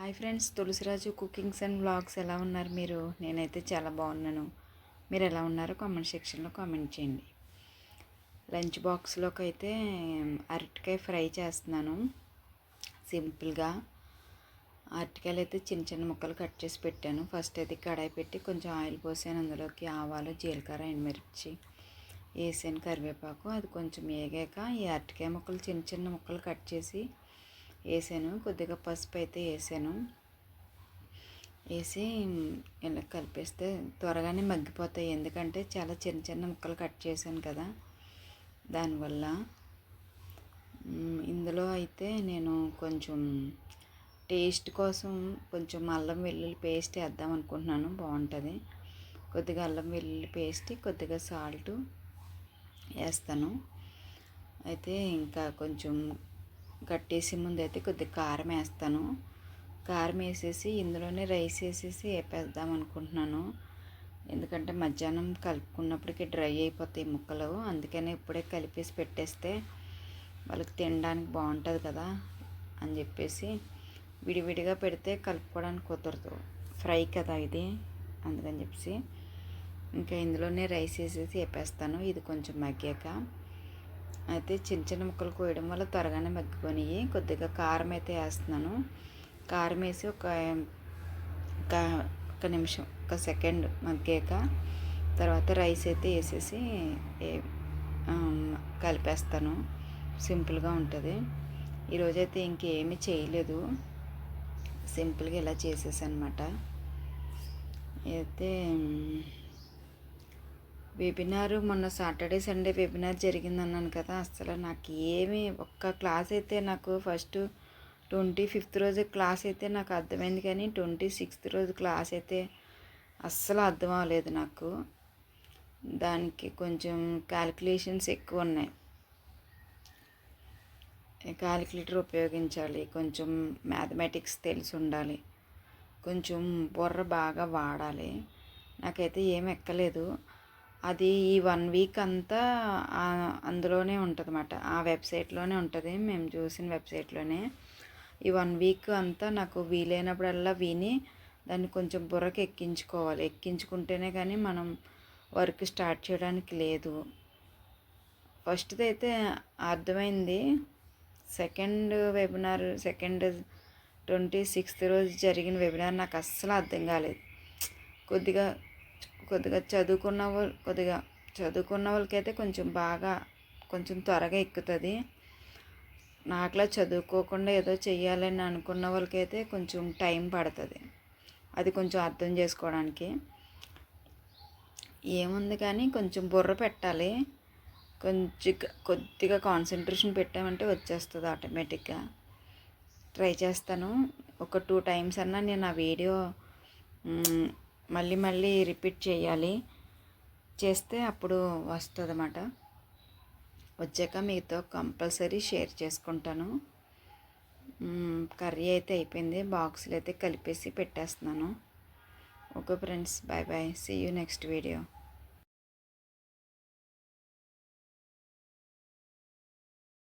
Hi friends, Tulasiraju cookings and vlogs ఎలా ఉన్నారు మీరు? నేనైతే చాలా బాగున్నాను. మీరు ఎలా ఉన్నారో కామెంట్ సెక్షన్లో కామెంట్ చేయండి. లంచ్ బాక్స్లోకి అయితే అరటికాయ ఫ్రై చేస్తున్నాను సింపుల్గా. అరటికాయలు అయితే చిన్న చిన్న ముక్కలు కట్ చేసి పెట్టాను. ఫస్ట్ అయితే కడాయి పెట్టి కొంచెం ఆయిల్ పోసాను. అందులోకి ఆవాలు, జీలకర్ర, ఎండుమిర్చి వేసాను, కరివేపాకు. అది కొంచెం వేగాక ఈ అరటికాయ ముక్కలు చిన్న చిన్న ముక్కలు కట్ చేసి వేసాను. కొద్దిగా పసుపు అయితే వేసాను. వేసి ఇలా కలిపేస్తే త్వరగానే మగ్గిపోతాయి, ఎందుకంటే చాలా చిన్న చిన్న ముక్కలు కట్ చేశాను కదా, దానివల్ల. ఇందులో అయితే నేను కొంచెం టేస్ట్ కోసం కొంచెం అల్లం వెల్లుల్లి పేస్ట్ వేద్దాం అనుకుంటున్నాను, బాగుంటుంది. కొద్దిగా అల్లం వెల్లుల్లి పేస్ట్, కొద్దిగా సాల్ట్ వేస్తాను. అయితే ఇంకా కొంచెం కట్టేసి ముందు అయితే కొద్దిగా కారం వేస్తాను. కారం వేసేసి ఇందులోనే రైస్ వేసేసి వేపేద్దాం అనుకుంటున్నాను, ఎందుకంటే మధ్యాహ్నం కలుపుకున్నప్పటికీ డ్రై అయిపోతాయి ముక్కలు. అందుకనే ఇప్పుడే కలిపేసి పెట్టేస్తే వాళ్ళకి తినడానికి బాగుంటుంది కదా అని చెప్పేసి. విడివిడిగా పెడితే కలుపుకోవడానికి కుదరదు, ఫ్రై కదా ఇది, అందుకని చెప్పేసి ఇంకా ఇందులోనే రైస్ వేసేసి వేపేస్తాను. ఇది కొంచెం మగ్గాక అయితే చిన్న చిన్న ముక్కలు కోయడం వల్ల త్వరగానే మగ్గిపోయి. కొద్దిగా కారం అయితే వేస్తున్నాను. కారం వేసి ఒక నిమిషం, ఒక సెకండ్ మగ్గాక తర్వాత రైస్ అయితే వేసేసి కలిపేస్తాను. సింపుల్గా ఉంటుంది. ఈరోజైతే ఇంకేమీ చేయలేదు, సింపుల్గా ఇలా చేసేసాను అనమాట. అయితే వెబినార్ మొన్న సాటర్డే సండే వెబినార్ జరిగిందన్నాను కదా, అసలు నాకు ఏమీ ఒక్క క్లాస్ అయితే నాకు ఫస్ట్ 25th రోజు క్లాస్ అయితే నాకు అర్థమైంది, కానీ 26th రోజు క్లాస్ అయితే అస్సలు అర్థం అవ్వలేదు నాకు. దానికి కొంచెం క్యాలిక్యులేషన్స్ ఎక్కువ ఉన్నాయి, క్యాలిక్యులేటర్ ఉపయోగించాలి, కొంచెం మ్యాథమెటిక్స్ తెలిసి ఉండాలి, కొంచెం బుర్ర బాగా వాడాలి. నాకైతే ఏం ఎక్కలేదు. అది ఈ 1 వీక్ అంతా అందులోనే ఉంటుంది అన్నమాట, ఆ వెబ్సైట్లోనే ఉంటుంది, మేము చూసిన వెబ్సైట్లోనే. ఈ 1 వీక్ అంతా నాకు వీలైనప్పుడల్లా విని దాన్ని కొంచెం బుర్రకి ఎక్కించుకోవాలి. ఎక్కించుకుంటేనే కానీ మనం వర్క్ స్టార్ట్ చేయడానికి లేదు. ఫస్ట్ది అయితే అర్థమైంది. సెకండ్ 26th రోజు జరిగిన వెబినార్ నాకు అస్సలు అర్థం కాలేదు. కొద్దిగా చదువుకున్న వాళ్ళకైతే కొంచెం త్వరగా ఎక్కుతుంది. నాకులా చదువుకోకుండా ఏదో చెయ్యాలని అనుకున్న వాళ్ళకైతే కొంచెం టైం పడుతుంది అది కొంచెం అర్థం చేసుకోవడానికి. ఏముంది కానీ కొంచెం బుర్ర పెట్టాలి, కొద్దిగా కాన్సన్ట్రేషన్ పెట్టామంటే వచ్చేస్తుంది ఆటోమేటిక్గా. ట్రై చేస్తాను. ఒక 2 times అన్నా నేను ఆ వీడియో మళ్ళీ రిపీట్ చేస్తే అప్పుడు వస్తుంది అన్నమాట. వచ్చాక మీతో కంపల్సరీ షేర్ చేసుకుంటాను. కర్రీ అయితే అయిపోయింది, బాక్సులు అయితే కలిపేసి పెట్టేస్తున్నాను. Okay friends, bye bye, see you next video.